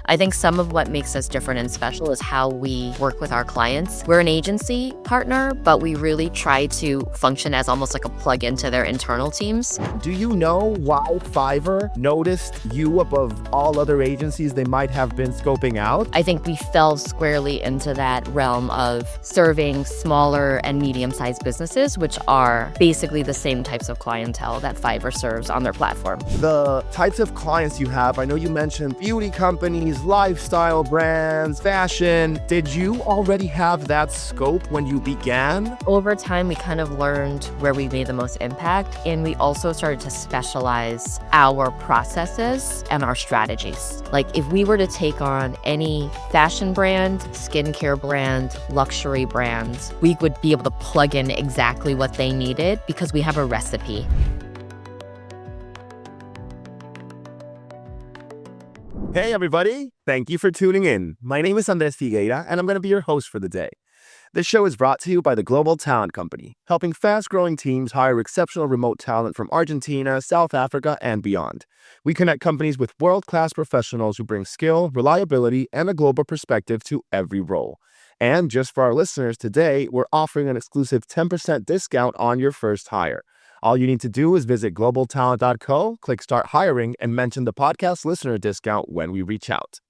I think some of what makes us different and special is how we work with our clients. We're an agency partner, but we really try to function as almost like a plug-in to their internal teams. Do you know why Fiverr noticed you above all other agencies they might have been scoping out? I think we fell squarely into that realm of serving smaller and medium-sized businesses, which are basically the same types of clientele that Fiverr serves on their platform. The types of clients you have, I know you mentioned beauty companies, lifestyle brands, fashion. Did you already have that scope when you began? Over time, we kind of learned where we made the most impact, and we also started to specialize our processes and our strategies. Like if we were to take on any fashion brand, skincare brand, luxury brand, we would be able to plug in exactly what they needed because we have a recipe. Hey everybody, thank you for tuning in. My name is Andres Figueira and I'm going to be your host for the day. This show is brought to you by the Global Talent Company, helping fast-growing teams hire exceptional remote talent from Argentina, South Africa, and beyond. We connect companies with world-class professionals who bring skill, reliability, and a global perspective to every role. And just for our listeners today, we're offering an exclusive 10% discount on your first hire. All you need to do is visit globaltalent.co, click Start Hiring, and mention the podcast listener discount when we reach out.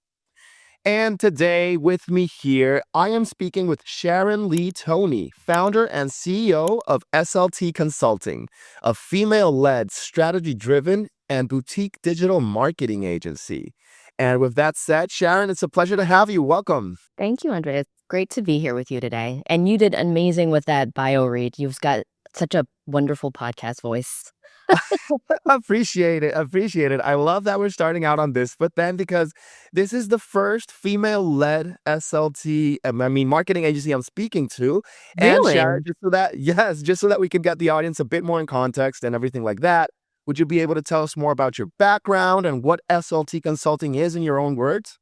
And today with me here, I am speaking with Sharon Lee Thony, founder and CEO of SLT Consulting, a female-led, strategy-driven, and boutique digital marketing agency. And with that said, Sharon, it's a pleasure to have you. Welcome. Thank you, Andrea. It's great to be here with you today. And you did amazing with that bio read. You've got such a wonderful podcast voice. Appreciate it. I love that we're starting out on this, but then because this is the first female-led SLT, marketing agency I'm speaking to. Really? And Sharon, just so that we can get the audience a bit more in context and everything like that, would you be able to tell us more about your background and what SLT Consulting is in your own words?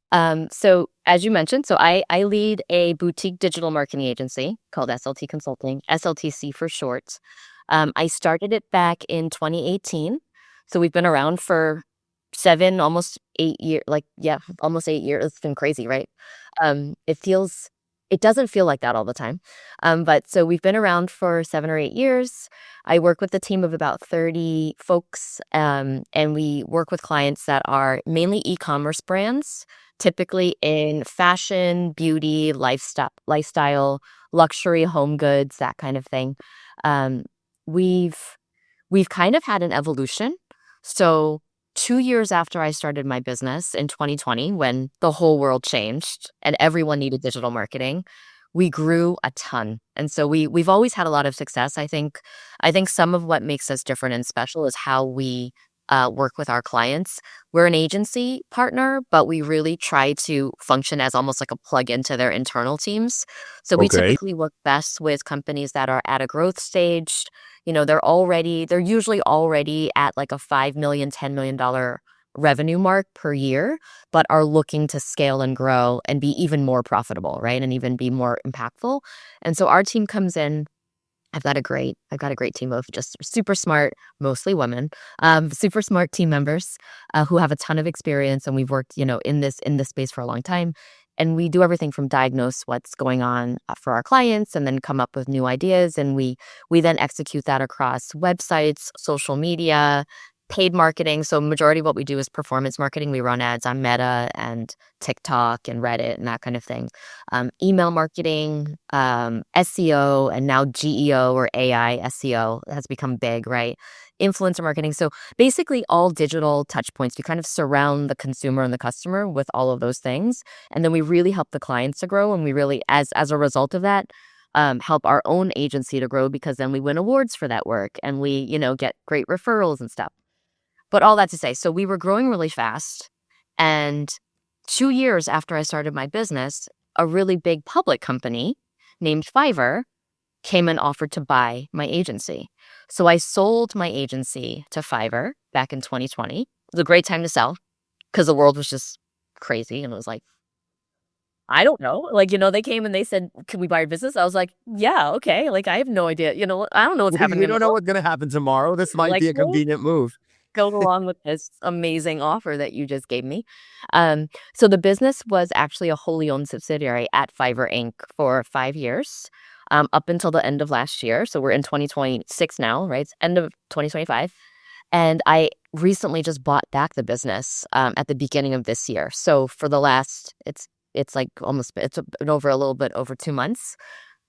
So as you mentioned, I lead a boutique digital marketing agency called SLT Consulting, SLTC for short. I started it back in 2018. So we've been around for almost 8 years. Almost 8 years. It's been crazy, right? It doesn't feel like that all the time. But so we've been around for 7 or 8 years. I work with a team of about 30 folks, and we work with clients that are mainly e-commerce brands, typically in fashion, beauty, lifestyle, luxury, home goods, that kind of thing. We've kind of had an evolution. So 2 years after I started my business in 2020, when the whole world changed and everyone needed digital marketing, we grew a ton. And so we've always had a lot of success. I think some of what makes us different and special is how we work with our clients. We're an agency partner, but we really try to function as almost like a plug-in to their internal teams. So we typically work best with companies that are at a growth stage. You know, they're usually already at like a $5 million, $10 million revenue mark per year, but are looking to scale and grow and be even more profitable, right? And even be more impactful. And so our team comes in. I've got a great team of just super smart, mostly women, super smart team members who have a ton of experience, and we've worked, in this space for a long time. And we do everything from diagnose what's going on for our clients, and then come up with new ideas, and we then execute that across websites, social media, paid marketing. So majority of what we do is performance marketing. We run ads on Meta and TikTok and Reddit and that kind of thing. Email marketing, SEO, and now GEO or AI SEO has become big, right? Influencer marketing. So basically all digital touch points. We kind of surround the consumer and the customer with all of those things. And then we really help the clients to grow. And we really, as a result of that, help our own agency to grow, because then we win awards for that work and we, get great referrals and stuff. But all that to say, so we were growing really fast. And 2 years after I started my business, a really big public company named Fiverr came and offered to buy my agency. So I sold my agency to Fiverr back in 2020. It was a great time to sell because the world was just crazy. And it was like, I don't know. They came and they said, can we buy your business? I was like, yeah, okay. I have no idea. I don't know what's happening. We don't know what's going to happen tomorrow. This might be a convenient move. go along with this amazing offer that you just gave me. So the business was actually a wholly owned subsidiary at Fiverr Inc. for 5 years, up until the end of last year. So we're in 2026 now, right? It's end of 2025. And I recently just bought back the business at the beginning of this year. So for the last, it's like almost it's been over a little bit over 2 months.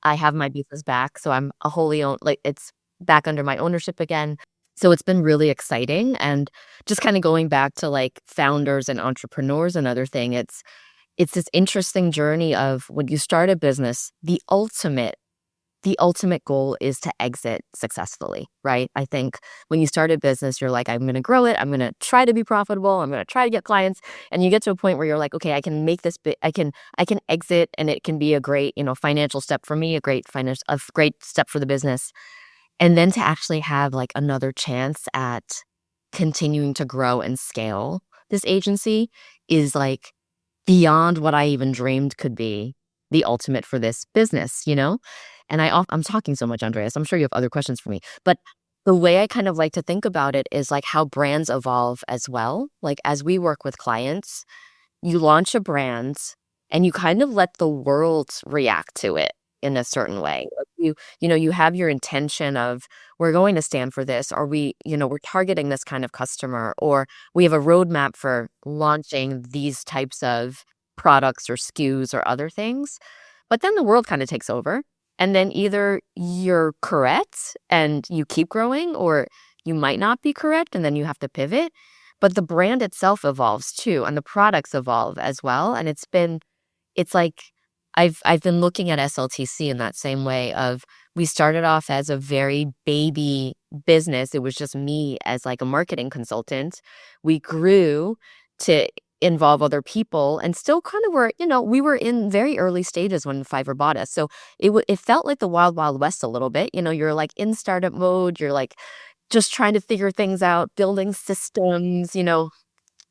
I have my business back, so I'm a wholly owned, like it's back under my ownership again. So it's been really exciting, and just kind of going back to like founders and entrepreneurs, another thing, it's this interesting journey of when you start a business, the ultimate goal is to exit successfully, right? I think when you start a business, you're like, I'm going to grow it. I'm going to try to be profitable. I'm going to try to get clients. And you get to a point where you're like, okay, I can make this bit. I can exit, and it can be a great, financial step for me, a great step for the business. And then to actually have like another chance at continuing to grow and scale this agency is like beyond what I even dreamed could be the ultimate for this business. And I'm talking so much, Andreas. I'm sure you have other questions for me. But the way I kind of like to think about it is like how brands evolve as well. Like as we work with clients, you launch a brand and you kind of let the world react to it in a certain way. Like you have your intention of, we're going to stand for this, or we're targeting this kind of customer, or we have a roadmap for launching these types of products or SKUs or other things. But then the world kind of takes over. And then either you're correct and you keep growing, or you might not be correct and then you have to pivot. But the brand itself evolves too, and the products evolve as well. And it's like I've been looking at SLTC in that same way of, we started off as a very baby business. It was just me as like a marketing consultant. We grew to involve other people, and still kind of we were in very early stages when Fiverr bought us. So it felt like the wild, wild west a little bit. You're like in startup mode. You're like just trying to figure things out, building systems,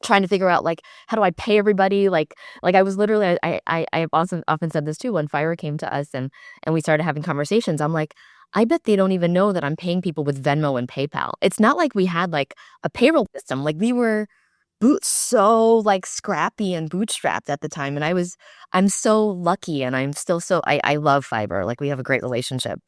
trying to figure out like, how do I pay everybody? Like I was literally, I have often said this too, when Fiverr came to us and we started having conversations, I'm like, I bet they don't even know that I'm paying people with Venmo and PayPal. It's not like we had like a payroll system. Like we were so like scrappy and bootstrapped at the time. And I'm so lucky, and I'm still I love Fiverr. Like we have a great relationship.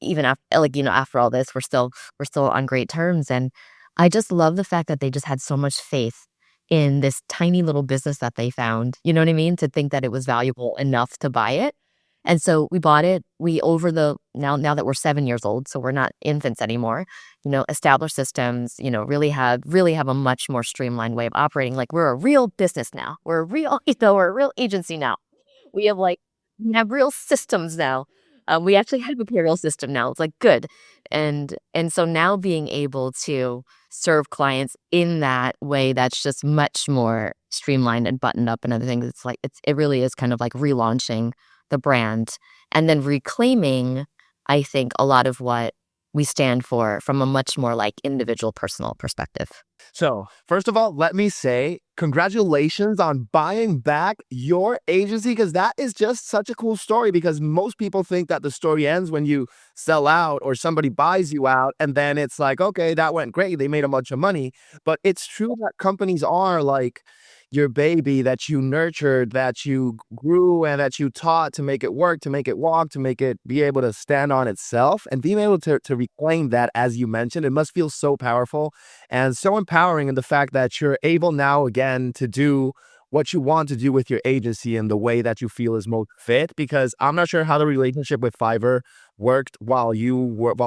Even after, after all this, we're still on great terms. And I just love the fact that they just had so much faith in this tiny little business that they found. You know what I mean? To think that it was valuable enough to buy it. And so we bought it. We now that we're 7 years old, so we're not infants anymore, established systems, really have a much more streamlined way of operating. Like we're a real business now. We're a real, we're a real agency now. We have real systems now. We actually have a payroll system now. It's like good. And so now being able to serve clients in that way, that's just much more streamlined and buttoned up and other things. It's like, it really is kind of like relaunching the brand, and then reclaiming, I think, a lot of what we stand for from a much more like individual personal perspective. So, first of all, let me say congratulations on buying back your agency, because that is just such a cool story, because most people think that the story ends when you sell out or somebody buys you out, and then it's like, okay, that went great. They made a bunch of money. But it's true that companies are like your baby that you nurtured, that you grew, and that you taught to make it work, to make it walk, to make it be able to stand on itself, and being able to reclaim that, as you mentioned, it must feel so powerful and so empowering in the fact that you're able now again to do what you want to do with your agency in the way that you feel is most fit. Because I'm not sure how the relationship with Fiverr worked while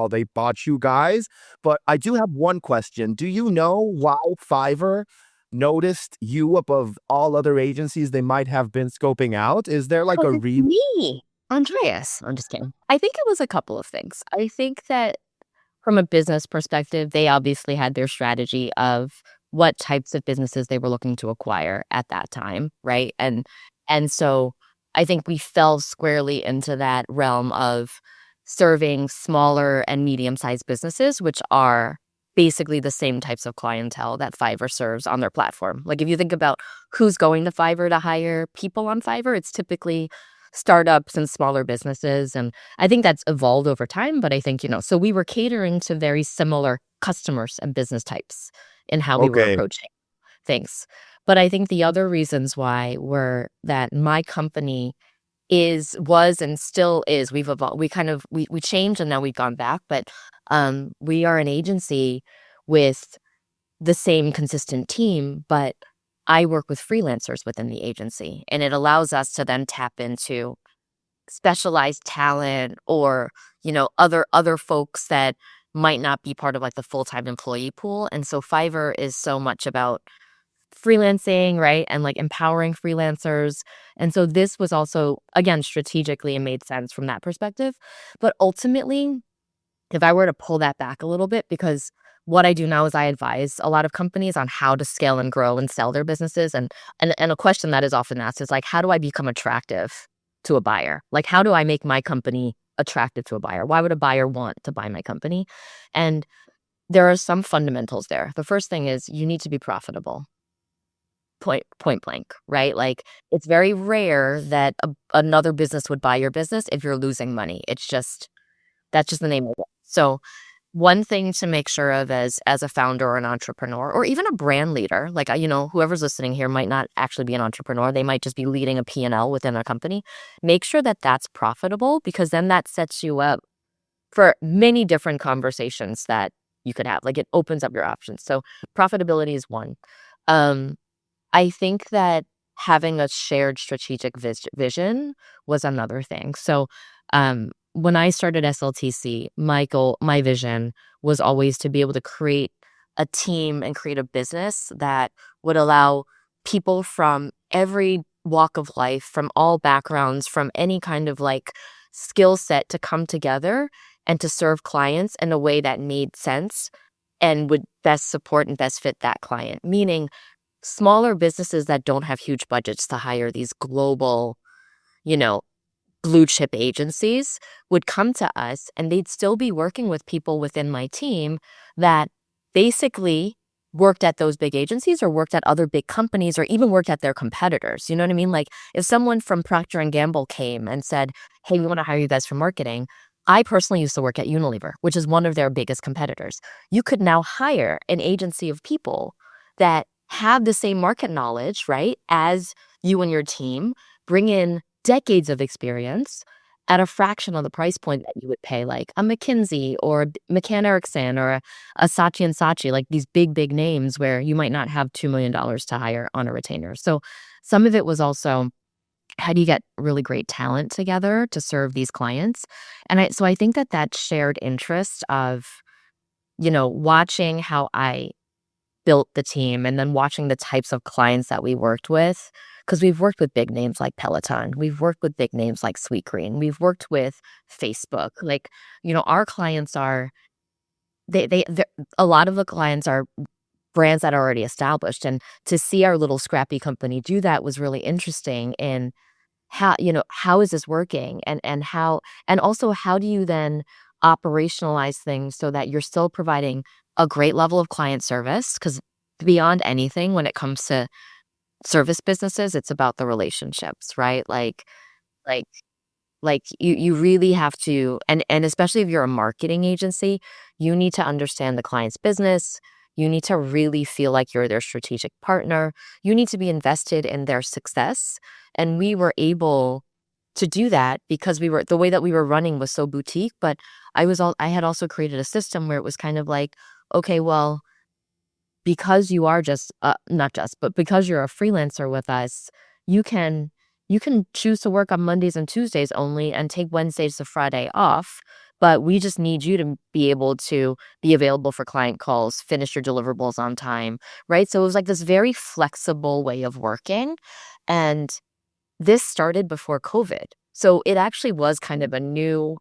they bought you guys, but I do have one question. Do you know why Fiverr noticed you above all other agencies they might have been scoping out? Is there like Oh, a it's reason? me, Andreas. I'm just kidding. I think it was a couple of things. I think that from a business perspective, they obviously had their strategy of what types of businesses they were looking to acquire at that time, right? And so I think we fell squarely into that realm of serving smaller and medium-sized businesses, which are basically the same types of clientele that Fiverr serves on their platform. Like if you think about who's going to Fiverr to hire people on Fiverr, it's typically startups and smaller businesses. And I think that's evolved over time, but I think, so we were catering to very similar customers and business types in how we were Okay. approaching things. But I think the other reasons why were that my company was and still is. We've evolved. We changed and now we've gone back, but we are an agency with the same consistent team, but I work with freelancers within the agency, and it allows us to then tap into specialized talent or, other folks that might not be part of like the full-time employee pool. And so Fiverr is so much about freelancing, right? And like empowering freelancers. And so this was also, again, strategically and made sense from that perspective. But ultimately, if I were to pull that back a little bit, because what I do now is I advise a lot of companies on how to scale and grow and sell their businesses. And a question that is often asked is like, how do I become attractive to a buyer? Like, how do I make my company attractive to a buyer? Why would a buyer want to buy my company? And there are some fundamentals there. The first thing is you need to be profitable. Point blank, right? Like, it's very rare that another business would buy your business if you're losing money. That's just the name of it. So one thing to make sure of as a founder or an entrepreneur or even a brand leader, like, whoever's listening here might not actually be an entrepreneur. They might just be leading a P&L within a company. Make sure that that's profitable, because then that sets you up for many different conversations that you could have. Like, it opens up your options. So profitability is one. I think that having a shared strategic vision was another thing. So, when I started SLTC, my vision was always to be able to create a team and create a business that would allow people from every walk of life, from all backgrounds, from any kind of like skill set to come together and to serve clients in a way that made sense and would best support and best fit that client. Meaning, smaller businesses that don't have huge budgets to hire these global, you know, blue chip agencies would come to us, and they'd still be working with people within my team that basically worked at those big agencies or worked at other big companies or even worked at their competitors. You know what I mean? Like, if someone from Procter and Gamble came and said, "Hey, we want to hire you guys for marketing." I personally used to work at Unilever, which is one of their biggest competitors. You could now hire an agency of people that have the same market knowledge, right, as you and your team, bring in decades of experience at a fraction of the price point that you would pay like a McKinsey or a McCann Erickson or a Saatchi and Saatchi, like these big names where you might not have $2 million to hire on a retainer. So some of it was also, how do you get really great talent together to serve these clients? And I think that shared interest of, watching how I built the team and then watching the types of clients that we worked with, because we've worked with big names like Peloton, we've worked with big names like Sweetgreen, we've worked with Facebook. Like, our clients are, a lot of the clients are brands that are already established, and to see our little scrappy company do that was really interesting. And how is this working, and also how do you then operationalize things so that you're still providing a great level of client service? Because beyond anything, when it comes to service businesses, it's about the relationships, right? Like you really have to, and especially if you're a marketing agency, you need to understand the client's business. You need to really feel like you're their strategic partner. You need to be invested in their success. And we were able to do that because the way that we were running was so boutique. But I had also created a system where it was kind of like, okay, well, because you are just not just, but because you're a freelancer with us, you can choose to work on Mondays and Tuesdays only and take Wednesdays to Friday off. But we just need you to be able to be available for client calls, finish your deliverables on time, right? So it was like this very flexible way of working. And this started before COVID. So it actually was kind of a new,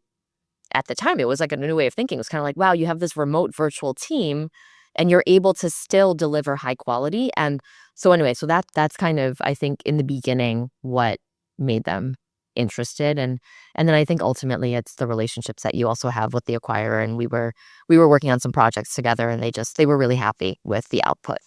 at the time, it was like a new way of thinking. It was kind of like, wow, you have this remote virtual team and you're able to still deliver high quality. And so anyway, so that's kind of, I think, in the beginning, what made them interested. And then I think ultimately it's the relationships that you also have with the acquirer. And we were working on some projects together, and they were really happy with the output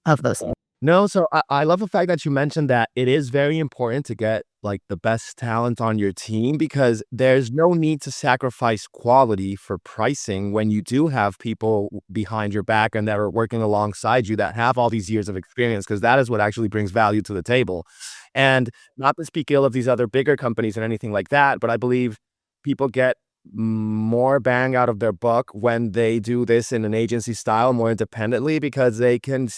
of those. No, so I love the fact that you mentioned that it is very important to get like the best talent on your team because there's no need to sacrifice quality for pricing when you do have people behind your back and that are working alongside you that have all these years of experience, because that is what actually brings value to the table. And not to speak ill of these other bigger companies and anything like that, but I believe people get more bang out of their buck when they do this in an agency style more independently, because they can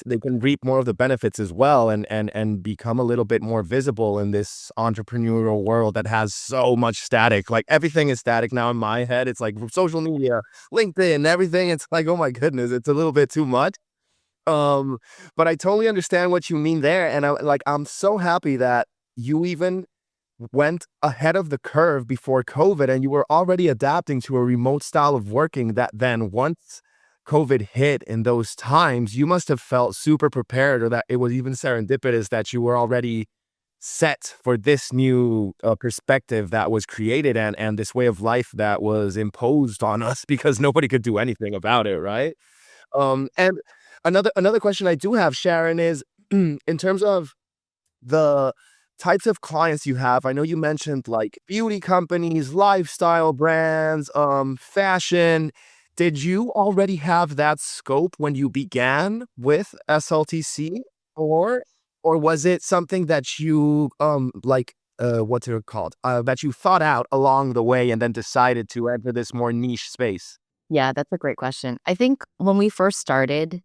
reap more of the benefits as well, and become a little bit more visible in this entrepreneurial world that has so much static. Like everything is static now in my head. It's like social media, LinkedIn, everything. It's like, oh my goodness, it's a little bit too much. um but I totally understand what you mean there, and I'm so happy that you even went ahead of the curve before COVID and you were already adapting to a remote style of working, that then once COVID hit in those times, you must have felt super prepared, or that it was even serendipitous that you were already set for this new perspective that was created, and this way of life that was imposed on us because nobody could do anything about it, right? And another question I do have, Sharon, is in terms of the types of clients you have. I know you mentioned like beauty companies, lifestyle brands, fashion. Did you already have that scope when you began with SLTC, or or was it something that you what's it called? That you thought out along the way and then decided to enter this more niche space? Yeah, that's a great question. I think when we first started,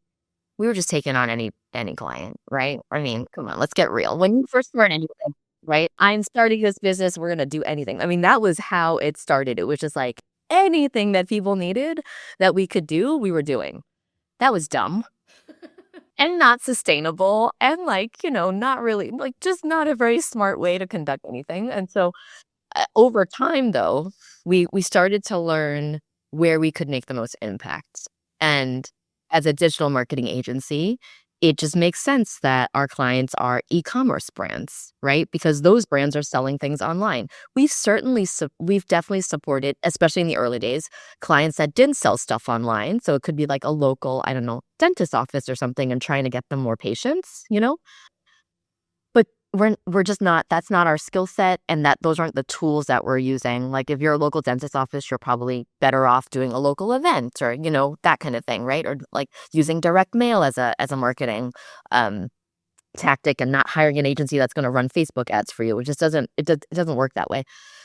we were just taking on any client, right? I mean, come on, let's get real. When you first start anything, right? I'm starting this business, we're gonna do anything. I mean, that was how it started. It was just like anything that people needed that we could do, we were doing. That was dumb and not sustainable and not really like just not a very smart way to conduct anything. And so over time, though, we started to learn where we could make the most impact. And as a digital marketing agency, it just makes sense that our clients are e-commerce brands, right? Because those brands are selling things online. We've definitely supported, especially in the early days, clients that didn't sell stuff online. So it could be like a local, I don't know, dentist office or something, and trying to get them more patients. But we're just not, that's not our skill set, and that those aren't the tools that we're using. Like if you're a local dentist office, you're probably better off doing a local event or, that kind of thing, right? Or like using direct mail as a marketing um tactic, and not hiring an agency that's going to run Facebook ads for you. It just doesn't work that way.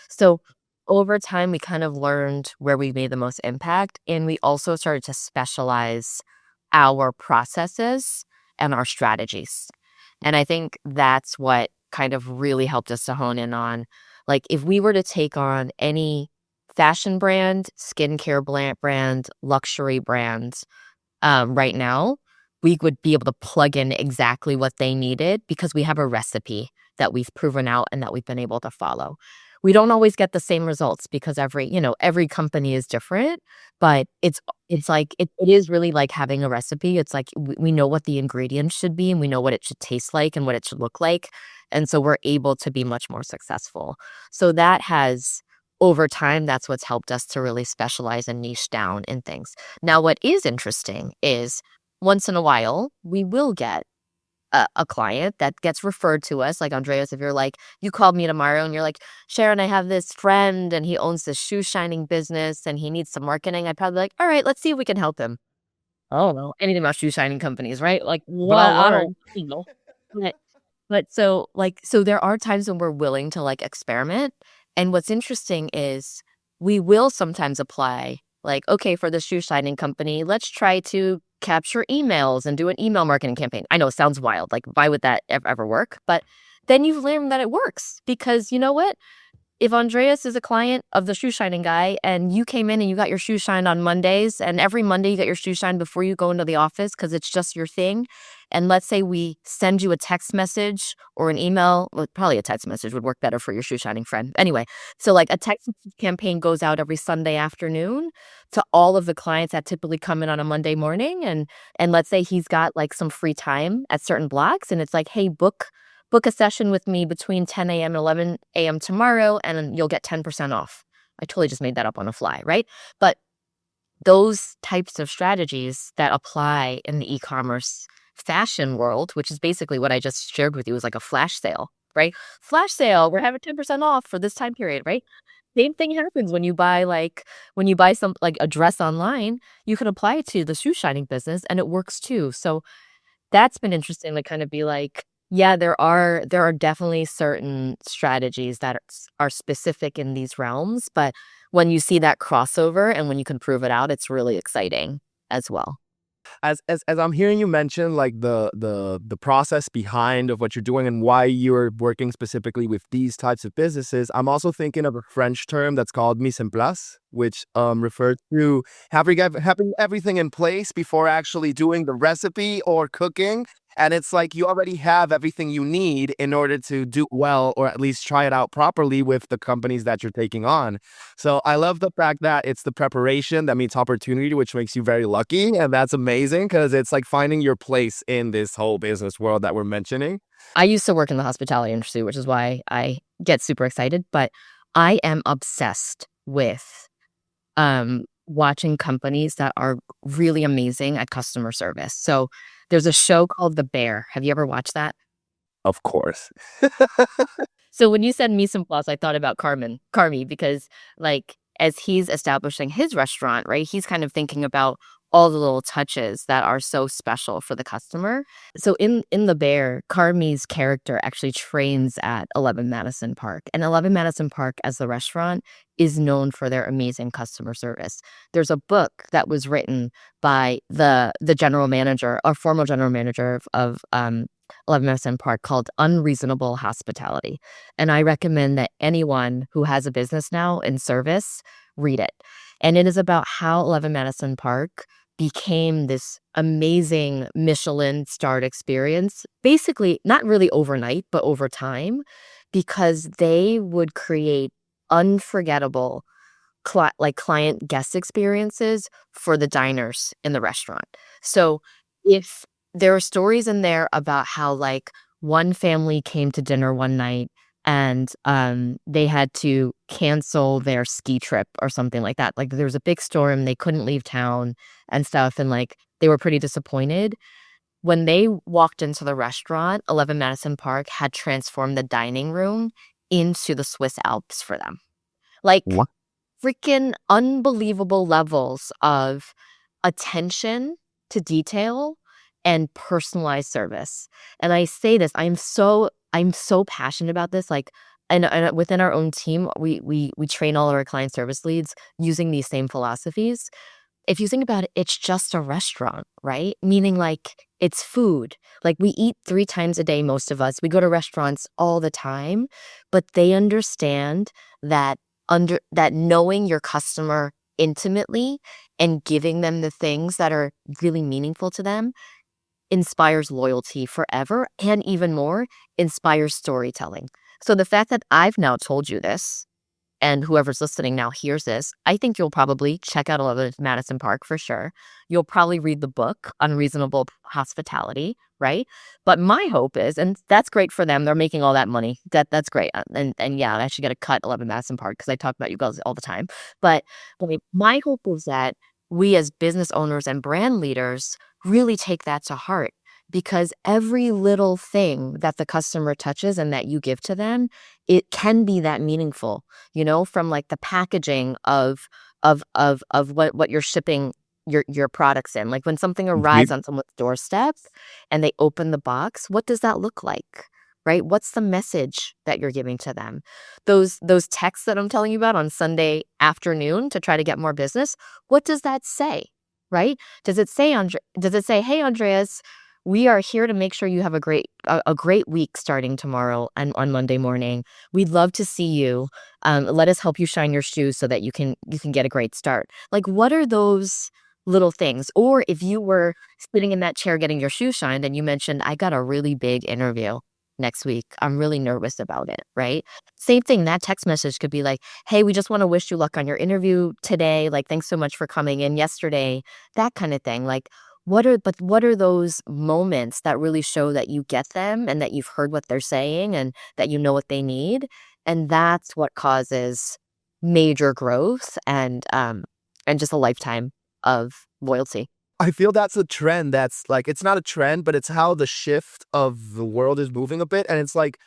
So over time we kind of learned where we made the most impact, and we also started to specialize our processes and our strategies. And I think that's what kind of really helped us to hone in on, like, if we were to take on any fashion brand, skincare brand, luxury brand, right now, we would be able to plug in exactly what they needed because we have a recipe that we've proven out and that we've been able to follow. We don't always get the same results because every company is different, but it's like it is really like having a recipe. It's like we know what the ingredients should be, and we know what it should taste like and what it should look like. And so we're able to be much more successful. So that has over time, that's what's helped us to really specialize and niche down in things. Now, what is interesting is once in a while, we will get a client that gets referred to us. Like Andreas, if you're like, you called me tomorrow and you're like, Sharon, I have this friend and he owns this shoe shining business and he needs some marketing. I'd probably be like, all right, let's see if we can help him. I don't know anything about shoe shining companies, right? Like But what? I'll I learn. don't know. But so there are times when we're willing to like experiment. And what's interesting is we will sometimes apply like, okay, for the shoe shining company, let's try to capture emails and do an email marketing campaign. I know it sounds wild. Like, why would that ever work? But then you've learned that it works because you know what? If Andreas is a client of the shoe shining guy and you came in and you got your shoe shined on Mondays, and every Monday you get your shoe shined before you go into the office because it's just your thing. And let's say we send you a text message or an email, well, probably a text message would work better for your shoe shining friend. Anyway, so like a text campaign goes out every Sunday afternoon to all of the clients that typically come in on a Monday morning. And let's say he's got like some free time at certain blocks, and it's like, hey, book a session with me between 10 a.m. and 11 a.m. tomorrow, and you'll get 10% off. I totally just made that up on the fly, right? But those types of strategies that apply in the e-commerce fashion world, which is basically what I just shared with you, is like a flash sale. right? Flash sale, we're having 10% off for this time period, right? Same thing happens when you buy some like a dress online, you can apply it to the shoe shining business and it works too. So that's been interesting to kind of be like, yeah, there are definitely certain strategies that are specific in these realms, but when you see that crossover and when you can prove it out, it's really exciting as well. As I'm hearing you mention like the process behind of what you're doing and why you're working specifically with these types of businesses, I'm also thinking of a French term that's called mise en place, which refers to having everything in place before actually doing the recipe or cooking. And it's like you already have everything you need in order to do well, or at least try it out properly with the companies that you're taking on. So I love the fact that it's the preparation that meets opportunity, which makes you very lucky. And that's amazing because it's like finding your place in this whole business world that we're mentioning. I used to work in the hospitality industry, which is why I get super excited, but I am obsessed with watching companies that are really amazing at customer service. So there's a show called The Bear. Have you ever watched that? Of course. So when you said mise en place, I thought about Carmi, because like as he's establishing his restaurant, right, he's kind of thinking about all the little touches that are so special for the customer. So in The Bear, Carmi's character actually trains at 11 Madison Park. And 11 Madison Park as the restaurant is known for their amazing customer service. There's a book that was written by the general manager or former general manager of 11 Madison Park called Unreasonable Hospitality. And I recommend that anyone who has a business now in service read it. And it is about how 11 Madison Park became this amazing Michelin starred experience, basically not really overnight, but over time, because they would create unforgettable client guest experiences for the diners in the restaurant. So if there are stories in there about how like one family came to dinner one night and they had to cancel their ski trip or something like that. Like there was a big storm, they couldn't leave town and stuff, and like they were pretty disappointed. When they walked into the restaurant, 11 Madison Park had transformed the dining room into the Swiss Alps for them. Like What? freaking unbelievable levels of attention to detail and personalized service. And I say this, I'm so passionate about this. Like, and within our own team, we train all of our client service leads using these same philosophies. If you think about it, it's just a restaurant, right? Meaning like it's food. Like we eat 3 times a day, most of us. We go to restaurants all the time, but they understand that that knowing your customer intimately and giving them the things that are really meaningful to them inspires loyalty forever, and even more, inspires storytelling. So the fact that I've now told you this and whoever's listening now hears this, I think you'll probably check out 11 Madison Park for sure. You'll probably read the book, Unreasonable Hospitality, right? But my hope is, and that's great for them, they're making all that money. That's great. And yeah, I should get a cut 11 Madison Park because I talk about you guys all the time. But my hope is that we as business owners and brand leaders really take that to heart, because every little thing that the customer touches and that you give to them, it can be that meaningful, from like the packaging of what you're shipping your products in. Like when something arrives on someone's doorstep and they open the box, what does that look like? Right? What's the message that you're giving to them? Those texts that I'm telling you about on Sunday afternoon to try to get more business, what does that say? Right? Does it say, "Hey Andreas, we are here to make sure you have a great week starting tomorrow and on Monday morning. We'd love to see you. Let us help you shine your shoes so that you can get a great start." Like, what are those little things? Or if you were sitting in that chair getting your shoes shined and you mentioned, "I got a really big interview next week. I'm really nervous about it," right? Same thing, that text message could be like, "Hey, we just want to wish you luck on your interview today. Like, thanks so much for coming in yesterday." That kind of thing. Like, what are those moments that really show that you get them and that you've heard what they're saying and that you know what they need? And that's what causes major growth and just a lifetime of loyalty. I feel that's a trend that's like, it's not a trend, but it's how the shift of the world is moving a bit. And it's like,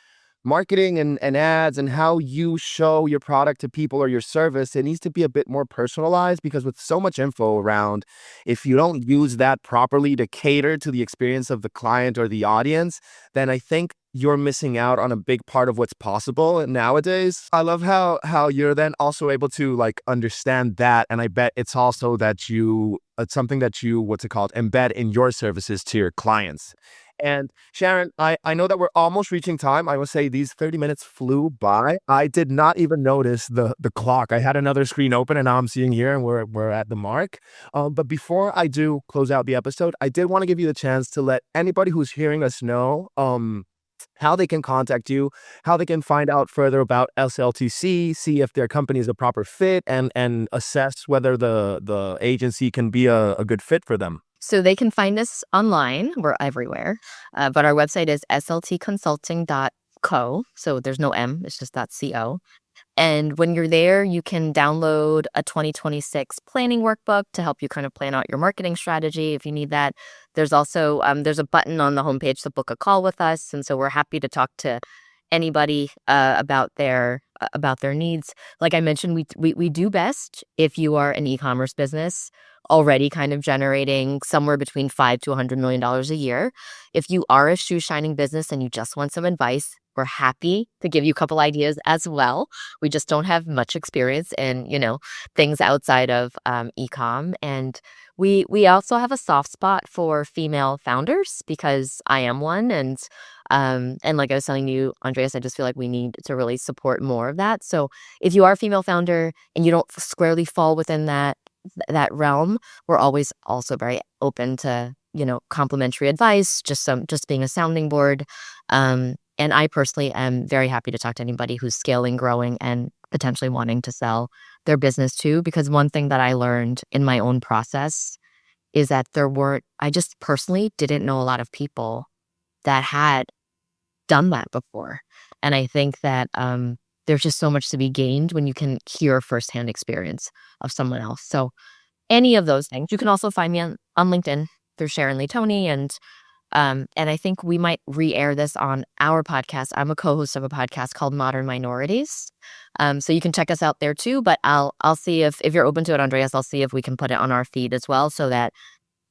marketing and ads and how you show your product to people or your service, it needs to be a bit more personalized, because with so much info around, if you don't use that properly to cater to the experience of the client or the audience, then I think you're missing out on a big part of what's possible nowadays. I love how you're then also able to like understand that, and I bet it's also that it's something that you, what's it called, embed in your services to your clients. And Sharon, I know that we're almost reaching time. I will say these 30 minutes flew by. I did not even notice the clock. I had another screen open and now I'm seeing here and we're at the mark. But before I do close out the episode, I did want to give you the chance to let anybody who's hearing us know how they can contact you, how they can find out further about SLTC, see if their company is a proper fit, and assess whether the agency can be a good fit for them. So they can find us online. We're everywhere. But our website is sltconsulting.co. So there's no M, it's just .co. And when you're there, you can download a 2026 planning workbook to help you kind of plan out your marketing strategy if you need that. There's also there's a button on the homepage to book a call with us. And so we're happy to talk to anybody about their needs. Like I mentioned, we do best if you are an e-commerce business already kind of generating somewhere between $5 to $100 million a year. If you are a shoe shining business and you just want some advice, we're happy to give you a couple ideas as well. We just don't have much experience in, things outside of e-com. And we also have a soft spot for female founders because I am one. And like I was telling you, Andreas, I just feel like we need to really support more of that. So if you are a female founder and you don't squarely fall within that realm, we're always also very open to, complimentary advice, just being a sounding board. And I personally am very happy to talk to anybody who's scaling, growing, and potentially wanting to sell their business too. Because one thing that I learned in my own process is that I just personally didn't know a lot of people that had done that before. And I think that there's just so much to be gained when you can hear firsthand experience of someone else. So any of those things. You can also find me on LinkedIn through Sharon Lee Thony. And I think we might re-air this on our podcast. I'm a co-host of a podcast called Modern Minorities. So you can check us out there too. But I'll see if you're open to it, Andreas, I'll see if we can put it on our feed as well so that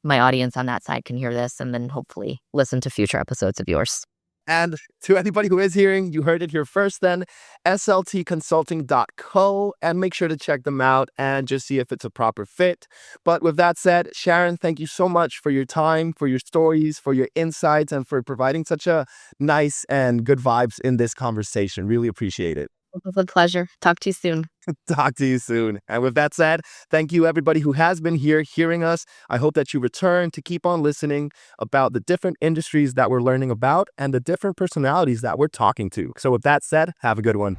my audience on that side can hear this and then hopefully listen to future episodes of yours. And to anybody who is hearing, you heard it here first then, sltconsulting.co, and make sure to check them out and just see if it's a proper fit. But with that said, Sharon, thank you so much for your time, for your stories, for your insights, and for providing such a nice and good vibes in this conversation. Really appreciate it. It was a pleasure. Talk to you soon. Talk to you soon. And with that said, thank you everybody who has been here hearing us. I hope that you return to keep on listening about the different industries that we're learning about and the different personalities that we're talking to. So with that said, have a good one.